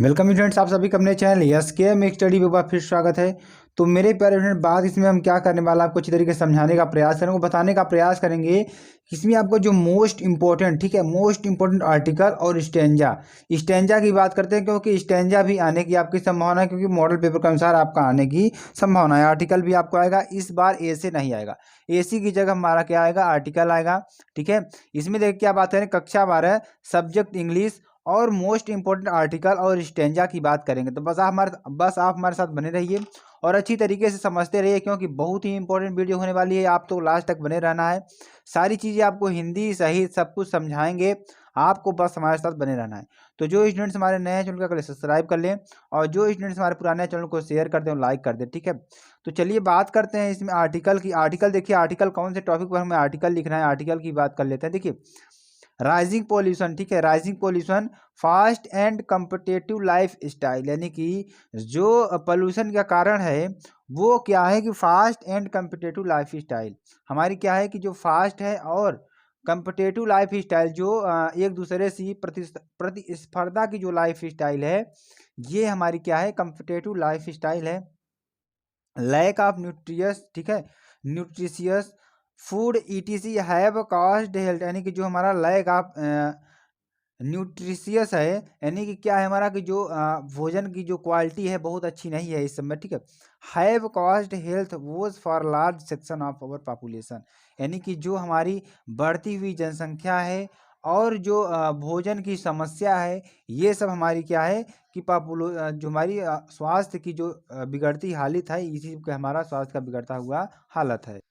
Welcome students, आप सभी का अपने चैनल यस के में स्टडी बुक पर फिर स्वागत है। तो मेरे प्यारे स्टूडेंट, बात इसमें हम क्या करने वाला आपको अच्छी तरीके से समझाने का प्रयास करेंगे, बताने का प्रयास करेंगे। इसमें आपको जो मोस्ट इंपॉर्टेंट, ठीक है, मोस्ट इंपॉर्टेंट आर्टिकल और स्टेंजा की बात करते हैं, क्योंकि स्टेंजा भी आने की आपकी संभावना है, क्योंकि मॉडल पेपर के अनुसार आपका आने की संभावना है। आर्टिकल भी आपको आएगा, इस बार ए से नहीं आएगा, ए सी की जगह हमारा क्या आएगा, आर्टिकल आएगा। ठीक है, इसमें देखिए क्या बात करें, कक्षा 12 सब्जेक्ट इंग्लिश और मोस्ट इंपोर्टेंट आर्टिकल और स्टेंजा की बात करेंगे। तो बस आप हमारे साथ बने रहिए और अच्छी तरीके से समझते रहिए, क्योंकि बहुत ही इंपॉर्टेंट वीडियो होने वाली है। आप तो लास्ट तक बने रहना है, सारी चीज़ें आपको हिंदी सहित सब कुछ समझाएंगे, आपको बस हमारे साथ बने रहना है। तो जो स्टूडेंट्स हमारे नए चैनल का सब्सक्राइब कर लें और जो स्टूडेंट्स हमारे पुराने चैनल को शेयर कर दें और लाइक कर दें। ठीक है, तो चलिए बात करते हैं इसमें आर्टिकल की। आर्टिकल देखिए, आर्टिकल कौन से टॉपिक पर हमें आर्टिकल लिखना है, आर्टिकल की बात कर लेते हैं। देखिए, राइजिंग पॉल्यूशन, ठीक है, rising pollution, fast and competitive life style, यानी कि जो पोल्यूशन का कारण है वो क्या है कि fast and competitive life style हमारी क्या है कि जो फास्ट है और कम्पिटेटिव लाइफ स्टाइल, जो एक दूसरे से प्रतिस्पर्धा की जो लाइफ स्टाइल है, ये हमारी क्या है, कम्पिटेटिव लाइफ स्टाइल है। लैक ऑफ न्यूट्रियस, ठीक है, nutritious food etc have caused health, यानी कि जो हमारा लैक ऑफ न्यूट्रिशियस है, यानी कि क्या है हमारा कि जो भोजन की जो क्वालिटी है बहुत अच्छी नहीं है इस समय। ठीक है, have caused health woes for large section of our population, यानी कि जो हमारी बढ़ती हुई जनसंख्या है और जो भोजन की समस्या है, ये सब हमारी क्या है कि जो हमारी स्वास्थ्य की जो बिगड़ती हालत है, इसी के हमारा स्वास्थ्य का बिगड़ता हुआ हालत है।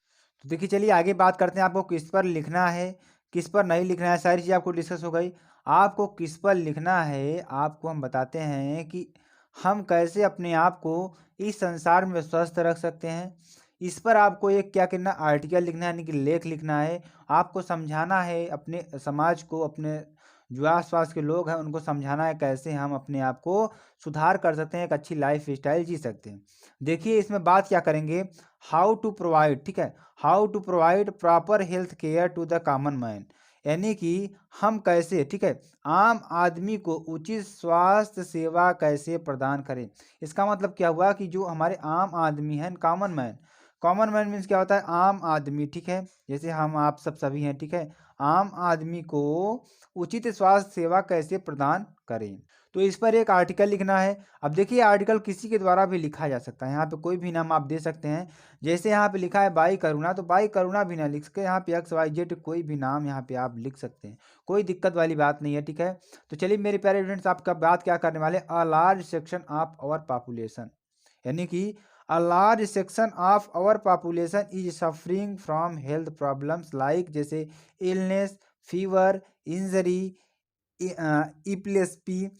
तो देखिए, चलिए आगे बात करते हैं। आपको किस पर लिखना है, किस पर नहीं लिखना है, सारी चीज़ आपको डिस्कस हो गई। आपको किस पर लिखना है, आपको हम बताते हैं कि हम कैसे अपने आप को इस संसार में स्वस्थ रख सकते हैं। इस पर आपको एक क्या करना, आर्टिकल लिखना है, यानी कि लेख लिखना है। आपको समझाना है अपने समाज को, अपने जो आसपास के लोग हैं उनको समझाना है कैसे हम अपने आप को सुधार कर सकते हैं, एक अच्छी लाइफ स्टाइल जी सकते हैं। देखिए, इसमें बात क्या करेंगे, हाउ टू प्रोवाइड, ठीक है, how to provide proper health care to the common man, यानी कि हम कैसे, ठीक है, आम आदमी को उचित स्वास्थ्य सेवा कैसे प्रदान करें। इसका मतलब क्या हुआ कि जो हमारे आम आदमी हैं, कॉमन मैन मीन्स क्या होता है, आम आदमी। ठीक है, जैसे हम आप सब सभी हैं। ठीक है, आम आदमी को उचित स्वास्थ्य सेवा कैसे प्रदान करें, तो इस पर एक आर्टिकल लिखना है। अब देखिए, आर्टिकल किसी के द्वारा भी लिखा जा सकता है, यहाँ पे कोई भी नाम आप दे सकते हैं। जैसे यहाँ पे लिखा है बाई करुणा, तो बाई करुणा भी ना लिख के यहाँ पे XYZ कोई भी नाम यहाँ पे आप लिख सकते हैं, कोई दिक्कत वाली बात नहीं है। ठीक है, तो चलिए मेरे प्यारे स्टूडेंट्स, आपका बात क्या करने वाले, a large section of our population, यानी कि a large section of our population is suffering from health problems like, जैसे illness, fever, injury, epilepsy,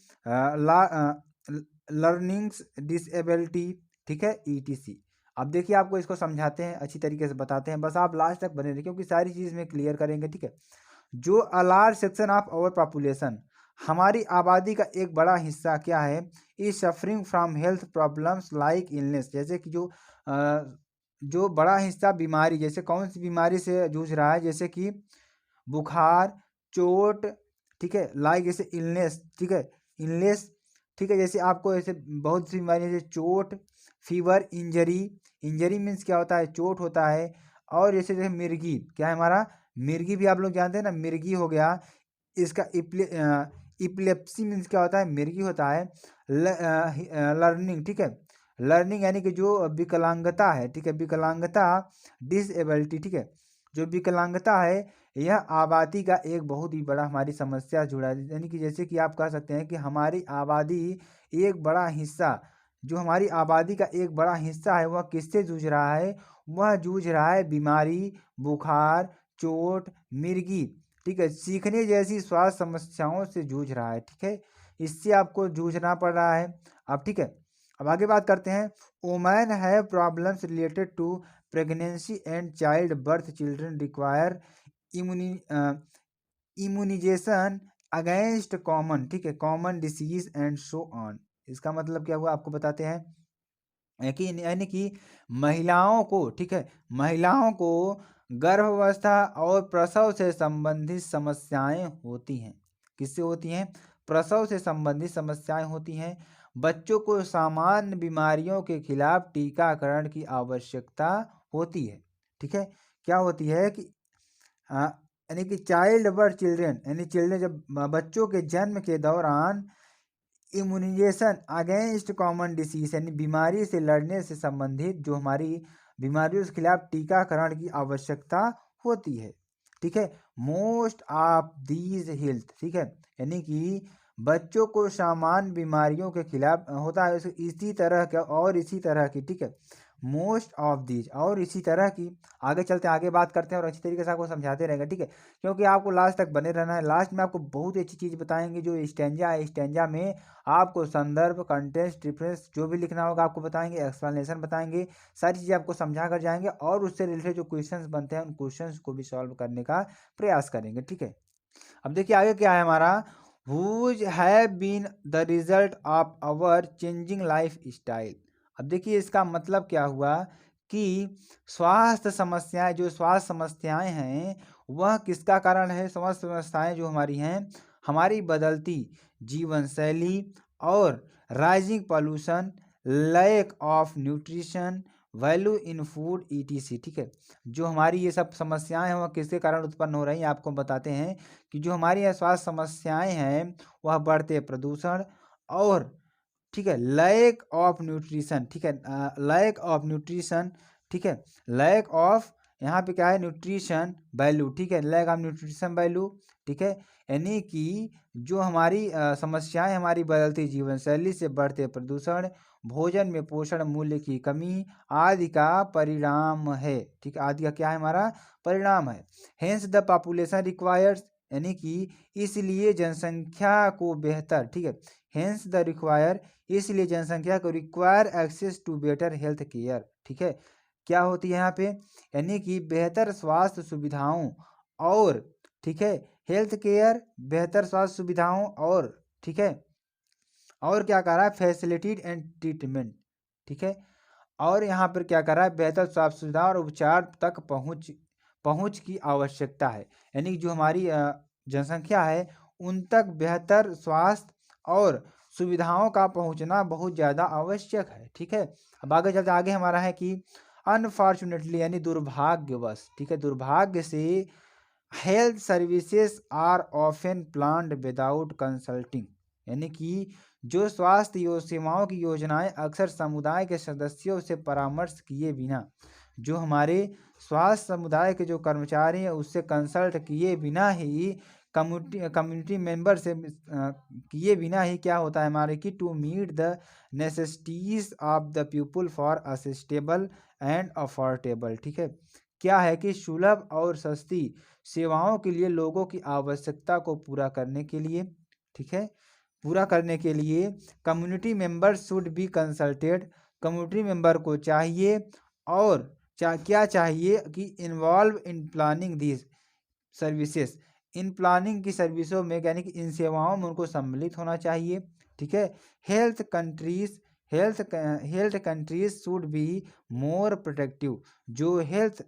learnings disability, ठीक है, ETC। अब देखिए, आपको इसको समझाते हैं, अच्छी तरीके से बताते हैं, बस आप लास्ट तक बने रहिए, क्योंकि सारी चीज़ में क्लियर करेंगे। ठीक है, जो a large section of our population, हमारी आबादी का एक बड़ा हिस्सा क्या है, is suffering from health problems like illness, जैसे कि जो बड़ा हिस्सा बीमारी, जैसे कौन सी बीमारी से जूझ रहा है, जैसे कि बुखार, चोट, ठीक है, लाइक जैसे इलनेस, ठीक है, इलनेस, ठीक है, जैसे आपको ऐसे बहुत सी बीमारी, जैसे चोट, फीवर, इंजरी, इंजरी मीन्स क्या होता है, चोट होता है। और जैसे जैसे मिर्गी, क्या है हमारा, मिर्गी भी आप लोग जानते हैं ना, मिर्गी हो गया। इसका इपिलेप्सी मीन्स क्या होता है, मिर्गी होता है। लर्निंग, ठीक है, लर्निंग यानी कि जो विकलांगता है, ठीक है, विकलांगता, डिसेबिलिटी, ठीक है, जो विकलांगता है, यह आबादी का एक बहुत ही बड़ा हमारी समस्या जुड़ा है। यानी कि जैसे कि आप कह सकते हैं कि हमारी आबादी एक बड़ा हिस्सा, जो हमारी आबादी का एक बड़ा हिस्सा है, वह किससे जूझ रहा है, वह जूझ रहा है बीमारी, बुखार, चोट, मिर्गी, ठीक है, सीखने जैसी स्वास्थ्य समस्याओं से जूझ रहा है। ठीक है, इससे आपको जूझना पड़ रहा है। अब ठीक है, अब आगे बात करते हैं। Women have problems related to pregnancy and childbirth, children require immunisation against common, ठीक है, common disease and so on. इसका मतलब क्या हुआ, आपको बताते हैं कि यानी कि महिलाओं को, ठीक है, महिलाओं को गर्भावस्था और प्रसव से संबंधित समस्याएं होती हैं। किससे होती हैं, प्रसव से संबंधित समस्याएं होती हैं। बच्चों को सामान्य बीमारियों के खिलाफ टीकाकरण की आवश्यकता होती है। ठीक है, क्या होती है कि यानी कि चाइल्ड बर्थ चिल्ड्रेन, यानी चिल्ड्रेन जब बच्चों के जन्म के दौरान इम्यूनाइजेशन अगेंस्ट कॉमन डिसीज, यानी बीमारी से लड़ने से संबंधित जो हमारी बीमारियों के खिलाफ टीकाकरण की आवश्यकता होती है। ठीक है, मोस्ट ऑफ दीज हेल्थ, ठीक है, यानी कि बच्चों को सामान्य बीमारियों के खिलाफ होता है इसी तरह का और इसी तरह की, ठीक है, मोस्ट ऑफ दीज और इसी तरह की। आगे चलते हैं, आगे बात करते हैं और अच्छी तरीके से आपको समझाते रहेंगे। ठीक है, क्योंकि आपको लास्ट तक बने रहना है। लास्ट में आपको बहुत अच्छी चीज़ बताएंगे। जो स्टैंजा है, स्टैंजा में आपको संदर्भ, कंटेक्स्ट, रेफरेंस जो भी लिखना होगा आपको बताएंगे, एक्सप्लेनेशन बताएंगे, सारी चीज़ें आपको समझा कर जाएंगे और उससे रिलेटेड जो क्वेश्चंस बनते हैं उन क्वेश्चंस को भी सॉल्व करने का प्रयास करेंगे। ठीक है, अब देखिए आगे क्या है हमारा, whose have been the result of our changing lifestyle. अब देखिए इसका मतलब क्या हुआ कि स्वास्थ्य समस्याएं, जो स्वास्थ्य समस्याएं हैं वह किसका कारण है। स्वास्थ्य समस्याएं जो हमारी हैं, हमारी बदलती जीवन शैली और rising pollution, lack of nutrition, value in food etc. ठीक है, जो हमारी ये सब समस्याएं हैं वह किसके कारण उत्पन्न हो रही हैं, आपको बताते हैं कि जो हमारी यह स्वास्थ्य समस्याएं हैं वह बढ़ते प्रदूषण और, ठीक है, लैक ऑफ न्यूट्रिशन, ठीक है, लैक ऑफ न्यूट्रिशन, ठीक है, लैक ऑफ यहाँ पे क्या है, न्यूट्रिशन वैल्यू, ठीक है, लैक ऑफ न्यूट्रिशन वैल्यू, ठीक है, यानी कि जो हमारी समस्याएं हमारी बदलती जीवन शैली से बढ़ते प्रदूषण, भोजन में पोषण मूल्य की कमी आदि का परिणाम है। ठीक है, आदि का क्या है, हमारा परिणाम है। हेंस द पॉपुलेशन रिक्वायर्स, यानी कि इसलिए जनसंख्या को बेहतर, ठीक है, हेंस द रिक्वायर, इसलिए जनसंख्या को require access to better health care. ठीक है, क्या होती है यहाँ पे, यानी कि बेहतर स्वास्थ्य सुविधाओं और, ठीक है, हेल्थ केयर, बेहतर स्वास्थ्य सुविधाओं और, ठीक है, और क्या कह रहा है, फैसिलिटी एंड ट्रीटमेंट। ठीक है, और यहाँ पर क्या कर रहा है, बेहतर स्वास्थ्य सुविधा और उपचार तक पहुँच की आवश्यकता है। यानी जो हमारी जनसंख्या है उन तक बेहतर स्वास्थ्य और सुविधाओं का पहुंचना बहुत ज़्यादा आवश्यक है। ठीक है, अब आगे चलते, आगे हमारा है कि अनफॉर्चुनेटली, यानी दुर्भाग्यवश, ठीक है, दुर्भाग्य से health services are often planned without consulting, यानी कि जो स्वास्थ्य सेवाओं की योजनाएं अक्सर समुदाय के सदस्यों से परामर्श किए बिना, जो हमारे स्वास्थ्य समुदाय के जो कर्मचारी हैं उससे कंसल्ट किए बिना ही, कम्युनिटी मेंबर से किए बिना ही क्या होता है हमारे कि to meet the necessities of the people for accessible and affordable. ठीक है, क्या है कि सुलभ और सस्ती सेवाओं के लिए लोगों की आवश्यकता को पूरा करने के लिए, ठीक है, पूरा करने के लिए community member should be consulted, community member को चाहिए और क्या चाहिए कि involve in planning these services, in planning की सर्विसों में, यानी कि इन सेवाओं में उनको सम्मिलित होना चाहिए। ठीक है, health countries should be more protective, जो हेल्थ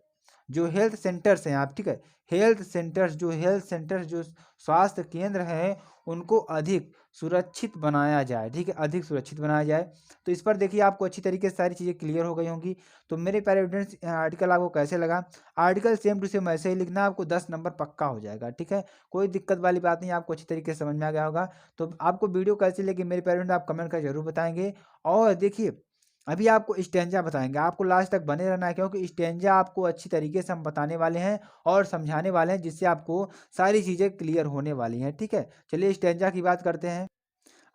सेंटर्स हैं आप, ठीक है, हेल्थ सेंटर्स जो स्वास्थ्य केंद्र हैं उनको अधिक सुरक्षित बनाया जाए। ठीक है, अधिक सुरक्षित बनाया जाए। तो इस पर देखिए आपको अच्छी तरीके से सारी चीज़ें क्लियर हो गई होंगी। तो मेरे प्यारे स्टूडेंट्स, आर्टिकल आपको कैसे लगा, आर्टिकल सेम टू सेम ऐसे ही लिखना, आपको 10 नंबर पक्का हो जाएगा। ठीक है, कोई दिक्कत वाली बात नहीं, आपको अच्छी तरीके से समझ में आ गया होगा। तो आपको वीडियो कैसी लगी मेरे प्यारे स्टूडेंट, आप कमेंट कर जरूर बताएंगे। और देखिए अभी आपको स्टेंजा बताएंगे, आपको लास्ट तक बने रहना है, क्योंकि स्टेंजा आपको अच्छी तरीके से हम बताने वाले हैं और समझाने वाले हैं, जिससे आपको सारी चीज़ें क्लियर होने वाली हैं। ठीक है, चलिए स्टेंजा की बात करते हैं।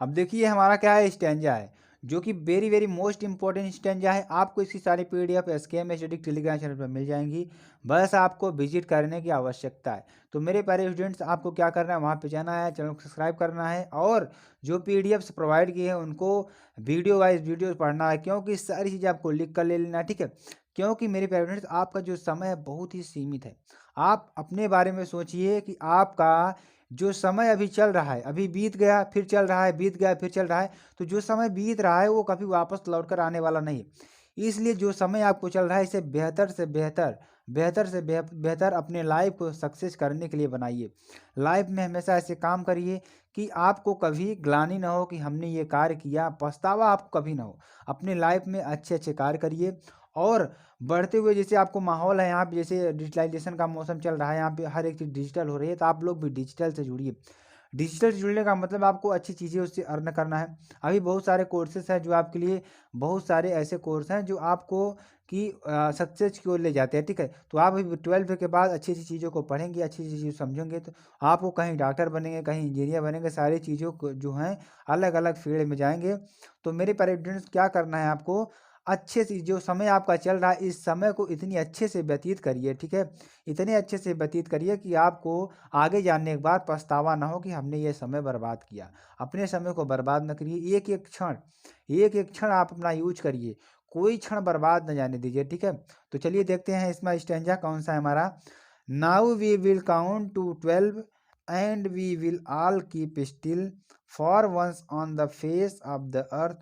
अब देखिए हमारा क्या है, स्टेंजा है, जो कि very very most important stanza है। आपको इसकी सारी PDF SKM study Telegram channel पर मिल जाएंगी, बस आपको विजिट करने की आवश्यकता है। तो मेरे प्यारे स्टूडेंट्स, आपको क्या करना है, वहाँ पे जाना है, चैनल को सब्सक्राइब करना है और जो PDFs प्रोवाइड किए हैं उनको वीडियो वाइज वीडियो पढ़ना है, क्योंकि सारी चीज़ें आपको लिख कर ले लेना है। ठीक है, क्योंकि मेरे प्यारे स्टूडेंट्स आपका जो समय है बहुत ही सीमित है। आप अपने बारे में सोचिए कि आपका जो समय अभी चल रहा है, अभी बीत गया फिर चल रहा है, बीत गया फिर चल रहा है, तो जो समय बीत रहा है वो कभी वापस लौट कर आने वाला नहीं है। इसलिए जो समय आपको चल रहा है इसे बेहतर से बेहतर बेहतर से बेहतर अपने लाइफ को सक्सेस करने के लिए बनाइए। लाइफ में हमेशा ऐसे काम करिए कि आपको कभी ग्लानि ना हो कि हमने ये कार्य किया, पछतावा आपको कभी ना हो। अपने लाइफ में अच्छे अच्छे कार्य करिए। और बढ़ते हुए जैसे आपको माहौल है यहाँ पे, जैसे डिजिटलाइजेशन का मौसम चल रहा है, यहाँ पे हर एक चीज़ डिजिटल हो रही है, तो आप लोग भी डिजिटल से जुड़िए। डिजिटल से जुड़ने का मतलब आपको अच्छी चीज़ें उससे अर्न करना है। अभी बहुत सारे कोर्सेस हैं जो आपके लिए, बहुत सारे ऐसे कोर्स हैं जो आपको कि सक्सेस की ओर ले जाते हैं, ठीक है। तो आप अभी 12th के बाद अच्छी अच्छी चीज़ों को पढ़ेंगे, अच्छी अच्छी चीज़ समझेंगे, तो आपको कहीं डॉक्टर बनेंगे, कहीं इंजीनियर बनेंगे, सारी चीज़ों को जो हैं अलग अलग फील्ड में जाएंगे। तो मेरे प्यारे स्टूडेंट्स, क्या करना है आपको, अच्छे से जो समय आपका चल रहा है इस समय को इतनी अच्छे से व्यतीत करिए, ठीक है। इतने अच्छे से व्यतीत करिए कि आपको आगे जानने के बाद पछतावा ना हो कि हमने ये समय बर्बाद किया। अपने समय को बर्बाद न करिए, एक एक क्षण आप अपना यूज करिए, कोई क्षण बर्बाद न जाने दीजिए, ठीक है। तो चलिए देखते हैं इसमें स्टेंजा कौन सा है हमारा। Now we will count to 12 and we will all keep still for once on the face of the earth.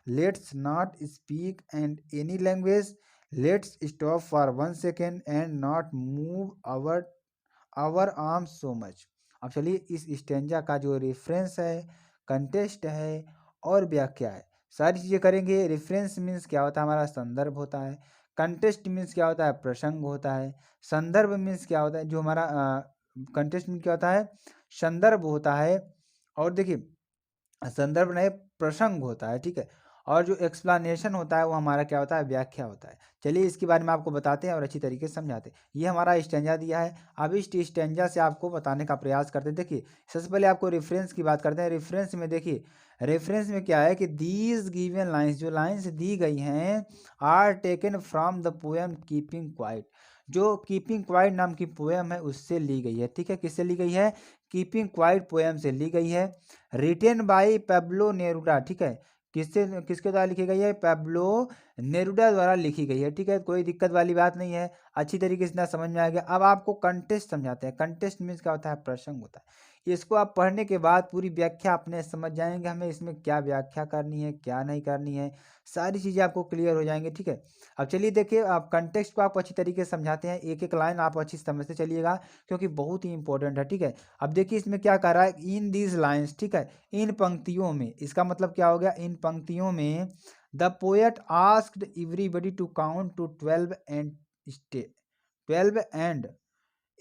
Let's not speak and any language. Let's stop for 1 second and not move our arms so much. अब चलिए इस stanza का जो reference है, contest है और व्याख्या है, सारी चीज़ें करेंगे। रेफरेंस मीन्स क्या होता है, हमारा संदर्भ होता है। कंटेस्ट मीन्स क्या होता है, प्रसंग होता है। संदर्भ मीन्स क्या होता है, जो हमारा कंटेस्ट मीन्स क्या होता है, संदर्भ होता है। और देखिए संदर्भ नहीं, प्रसंग होता है, ठीक है। और जो एक्सप्लेनेशन होता है वो हमारा क्या होता है, व्याख्या होता है। चलिए इसके बारे में आपको बताते हैं और अच्छी तरीके से समझाते हैं। ये हमारा स्टेंजा दिया है, अब इस स्टेंजा से आपको बताने का प्रयास करते हैं। देखिए सबसे पहले आपको रेफरेंस की बात करते हैं। रेफरेंस में देखिए, रेफरेंस में क्या है कि दीज गिवन लाइन्स, जो लाइन्स दी गई हैं, are taken from the poem keeping quiet. जो कीपिंग क्वाइट नाम की पोएम है उससे ली गई है, ठीक है। किससे ली गई है, कीपिंग क्वाइट पोएम से ली गई है। रिटेन बाई पेब्लो नेरुडा, ठीक है। किससे, किसके द्वारा लिखी गई है, पेब्लो नेरुडा द्वारा लिखी गई है, ठीक है। कोई दिक्कत वाली बात नहीं है, अच्छी तरीके से ना समझ में आ गया। अब आपको कंटेस्ट समझाते हैं। कंटेस्ट मीन्स क्या होता है, प्रसंग होता है। इसको आप पढ़ने के बाद पूरी व्याख्या अपने समझ जाएंगे, हमें इसमें क्या व्याख्या करनी है, क्या नहीं करनी है, सारी चीज़ें आपको क्लियर हो जाएंगी, ठीक है। अब चलिए देखिए, आप कंटेक्स्ट को आपको अच्छी तरीके से समझाते हैं, एक एक लाइन आप अच्छी समझते चलिएगा क्योंकि बहुत ही इंपॉर्टेंट है, ठीक है। अब देखिए इसमें क्या कर रहा है, इन दीज लाइन्स, ठीक है, इन पंक्तियों में, इसका मतलब क्या हो गया, इन पंक्तियों में the poet asked everybody to count to 12 and stay, 12 and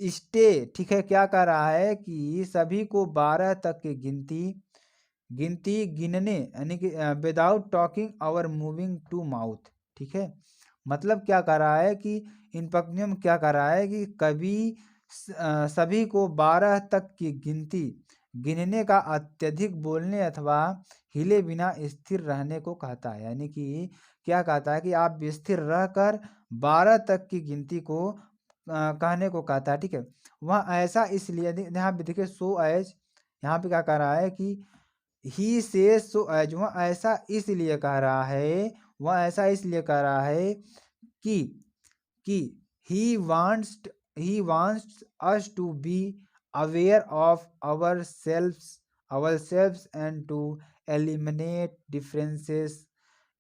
stay, ठीक है। क्या कर रहा है कि सभी को 12 तक की गिनती गिनती गिनने, यानी कि विदाउट टॉकिंग और मूविंग टू माउथ, ठीक है। मतलब क्या कर रहा है कि इन पंक्तियों में क्या कर रहा है कि सभी को 12 तक की गिनती गिनने का अत्यधिक बोलने अथवा हिले बिना स्थिर रहने को कहता है। यानी कि क्या कहता है कि आप स्थिर रहकर 12 तक की गिनती को कहने को कहता है, ठीक है। वह ऐसा इसलिए, यहाँ पे देखिए सो एज, यहाँ पे क्या कह रहा है कि ही से सो एज, वह ऐसा इसलिए कह रहा है, वह ऐसा इसलिए कह रहा है कि कि he wants he wants us to be aware of ourselves and to eliminate differences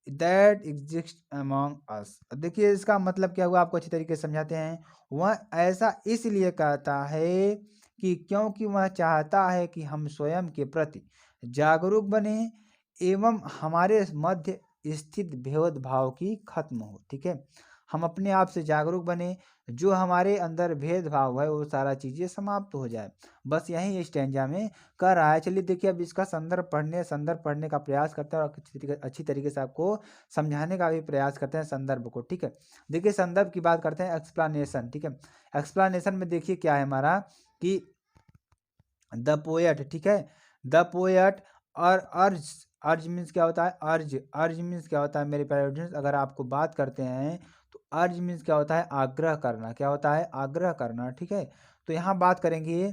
that exist among us। देखिए इसका मतलब क्या हुआ, आपको अच्छी तरीके से समझाते हैं। वह ऐसा इसलिए कहता है कि क्योंकि वह चाहता है कि हम स्वयं के प्रति जागरूक बने एवं हमारे मध्य स्थित भेदभाव की खत्म हो, ठीक है। हम अपने आप से जागरूक बने, जो हमारे अंदर भेदभाव है वो सारा चीज़ें समाप्त हो जाए, बस यही स्टैंजा में कर रहा है। चलिए देखिए अब इसका संदर्भ पढ़ने का प्रयास करते हैं और अच्छी तरीके से आपको समझाने का भी प्रयास करते हैं संदर्भ को, ठीक है। देखिए संदर्भ की बात करते हैं, एक्सप्लानेशन, ठीक है। एक्सप्लानेशन में देखिए क्या है हमारा कि द पोएट, ठीक है, द पोएट। और अर्ज, अर्ज मीन्स क्या होता है, अर्ज मीन्स क्या होता है मेरे प्यारे ऑडियंस, अगर आपको बात करते हैं तो अर्ज मीन्स क्या होता है, आग्रह करना, क्या होता है, आग्रह करना, ठीक है। तो यहाँ बात करेंगे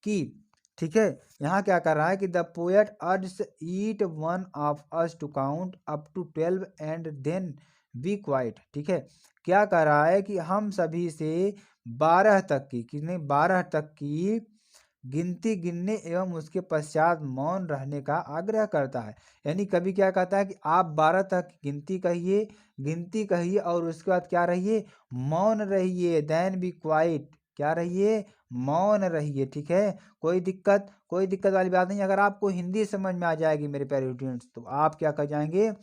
कि, ठीक है, यहाँ क्या कर रहा है कि the poet urge each one of us to count up to 12 and then be quiet, ठीक है। क्या कर रहा है कि हम सभी से 12 तक की, कितने, 12 तक की गिनती गिनने एवं उसके पश्चात मौन रहने का आग्रह करता है। यानी कभी क्या कहता है कि आप 12 तक गिनती कहिए और उसके बाद क्या रहिए, मौन रहिए, देन बी क्वाइट, क्या रहिए, मौन रहिए, ठीक है। कोई दिक्कत वाली बात नहीं। अगर आपको हिंदी समझ में आ जाएगी मेरे प्यारे स्टूडेंट्स, तो आप क्या कर जाएंगे,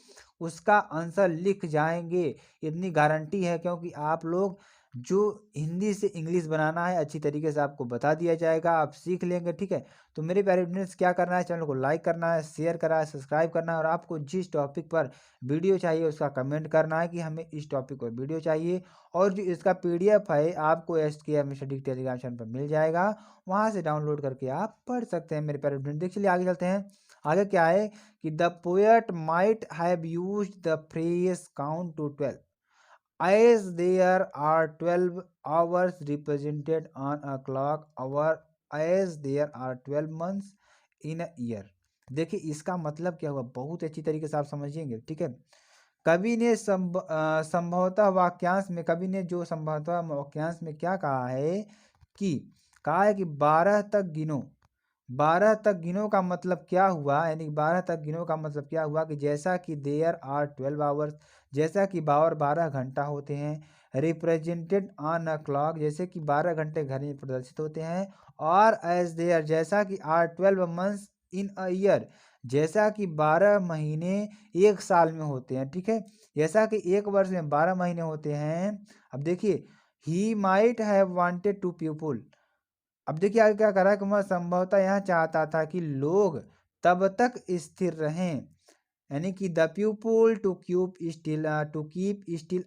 उसका आंसर लिख जाएंगे, इतनी गारंटी है, क्योंकि आप लोग जो हिंदी से इंग्लिश बनाना है अच्छी तरीके से आपको बता दिया जाएगा, आप सीख लेंगे, ठीक है। तो मेरे प्यारे स्टूडेंट्स क्या करना है, चैनल को लाइक करना है, शेयर करना है, सब्सक्राइब करना है, और आपको जिस टॉपिक पर वीडियो चाहिए उसका कमेंट करना है कि हमें इस टॉपिक पर वीडियो चाहिए। और जो इसका पीडीएफ है आपको SKM स्टडी टेलीग्राम चैनल पर मिल जाएगा, वहाँ से डाउनलोड करके आप पढ़ सकते हैं मेरे प्यारे स्टूडेंट। देख चलिए आगे चलते हैं। आगे क्या है कि the poet might have used the phrase count to 12 as there are 12 hours represented on a clock hour, as there are 12 months in a year। देखिए इसका मतलब क्या हुआ, बहुत अच्छी तरीके से आप समझिएंगे, ठीक है। कवि ने जो संभवतः वाक्यांश में क्या कहा है कि 12 तक गिनो। 12 तक गिनो का मतलब क्या हुआ, यानी 12 तक गिनो का मतलब क्या हुआ कि जैसा कि देयर आर 12 आवर्स, जैसा कि 12 घंटा होते हैं, रिप्रेजेंटेड ऑन अ क्लॉक, जैसे कि 12 घंटे घर में प्रदर्शित होते हैं, और एज देयर, जैसा कि are 12 months in a year, जैसा कि 12 महीने एक साल में होते हैं, ठीक है। जैसा कि एक वर्ष में 12 महीने होते हैं। अब देखिए, he might have wanted to people, अब देखिए आगे क्या करा कि वह संभवतः यह चाहता था कि लोग तब तक स्थिर रहें, यानी कि the people to keep still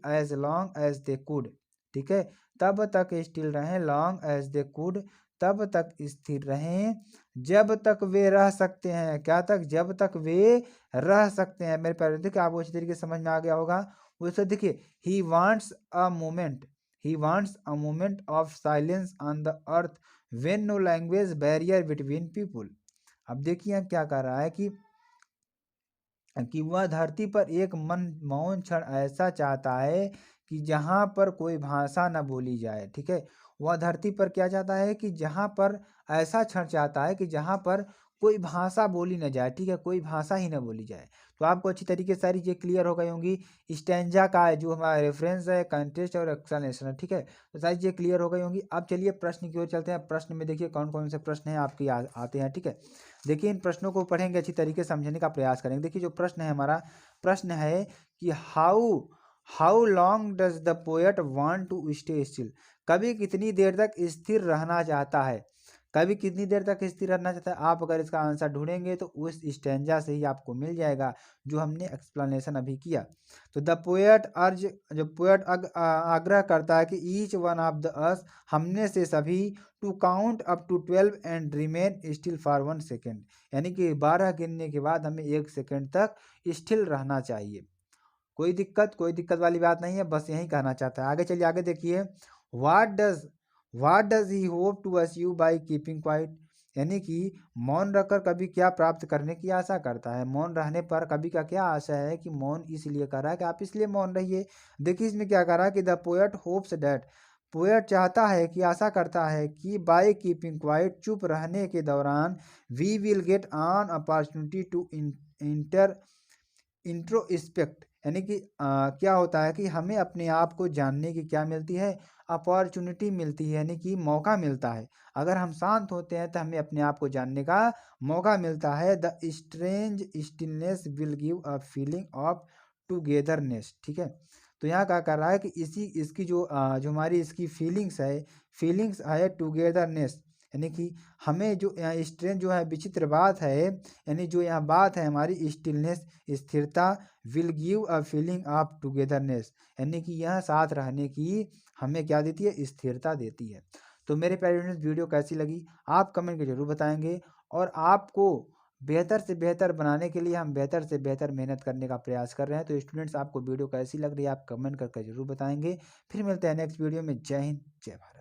as long as they could, ठीक है। तब तक स्टिल रहें, लॉन्ग एज दे कुड, तब तक स्थिर रहें जब तक वे रह सकते हैं। क्या तक, जब तक वे रह सकते हैं। मेरे प्यारे देखिए आपको अच्छी तरीके से समझ में आ गया होगा। उससे देखिए, he wants a moment of silence on the earth when no language barrier between people। अब देखिए यहाँ क्या कर रहा है कि वह धरती पर एक मौन क्षण ऐसा चाहता है कि जहाँ पर कोई भाषा न बोली जाए, ठीक है। वह धरती पर क्या चाहता है कि जहाँ पर ऐसा क्षण चाहता है कि जहाँ पर कोई भाषा बोली न जाए, ठीक है, कोई भाषा ही न बोली जाए। तो आपको अच्छी तरीके से सारी चीज़ें क्लियर हो गई होंगी। स्टैंजा का जो हमारा रेफरेंस है, कंटेस्ट और एक्सप्लेनेशन है, ठीक है। तो सारी चीज़ें क्लियर हो गई होंगी। अब चलिए प्रश्न की ओर चलते हैं। प्रश्न में देखिए कौन कौन से प्रश्न हैं आपके आते हैं, ठीक है। देखिए इन प्रश्नों को पढ़ेंगे, अच्छी तरीके से समझने का प्रयास करेंगे। देखिए जो प्रश्न है हमारा, प्रश्न है कि how long does the poet want to stay still, कवि कितनी देर तक स्थिर रहना चाहता है, कवि कितनी देर तक स्थिर रहना चाहता है। आप अगर इसका आंसर ढूंढेंगे तो उस स्टैंजा से ही आपको मिल जाएगा जो हमने एक्सप्लेनेशन अभी किया। तो द पोएट आग्रह करता है कि each one of the us, हमने से सभी, to count up to 12 and remain still for 1 second, यानी कि 12 गिनने के बाद हमें 1 सेकेंड तक स्टिल रहना चाहिए। कोई दिक्कत वाली बात नहीं है, बस यही कहना चाहता है। आगे चलिए, आगे देखिए, what does he hope to achieve by keeping quiet, यानी कि मौन रखकर कवि क्या प्राप्त करने की आशा करता है। मौन रहने पर कवि का क्या आशा है कि मौन इसलिए कर रहा है कि आप इसलिए मौन रहिए। देखिए इसमें क्या कर रहा है कि the poet hopes that, poet चाहता है कि, आशा करता है कि बाय कीपिंग क्वाइट, चुप रहने के दौरान, we will get on opportunity to introspect, यानी कि क्या होता है कि हमें अपने आप को जानने की क्या मिलती है, अपॉर्चुनिटी मिलती है, यानी कि मौका मिलता है। अगर हम शांत होते हैं तो हमें अपने आप को जानने का मौका मिलता है। The strange stillness will give a feeling of togetherness, ठीक है। तो यहाँ क्या कर रहा है कि इसकी जो हमारी इसकी फीलिंग्स है टुगेदरनेस, यानी कि हमें जो यहाँ स्ट्रेंज जो है विचित्र बात है, यानी जो यहाँ बात है हमारी स्टिलनेस, स्थिरता, will give a feeling of togetherness, यानी कि यह साथ रहने की हमें क्या देती है, स्थिरता देती है। तो मेरे प्यारे स्टूडेंट्स वीडियो कैसी लगी आप कमेंट करके जरूर बताएंगे, और आपको बेहतर से बेहतर बनाने के लिए हम बेहतर से बेहतर मेहनत करने का प्रयास कर रहे हैं। तो स्टूडेंट्स आपको वीडियो कैसी लग रही है आप कमेंट करके जरूर बताएंगे। फिर मिलते हैं नेक्स्ट वीडियो में। जय हिंद, जय भारत।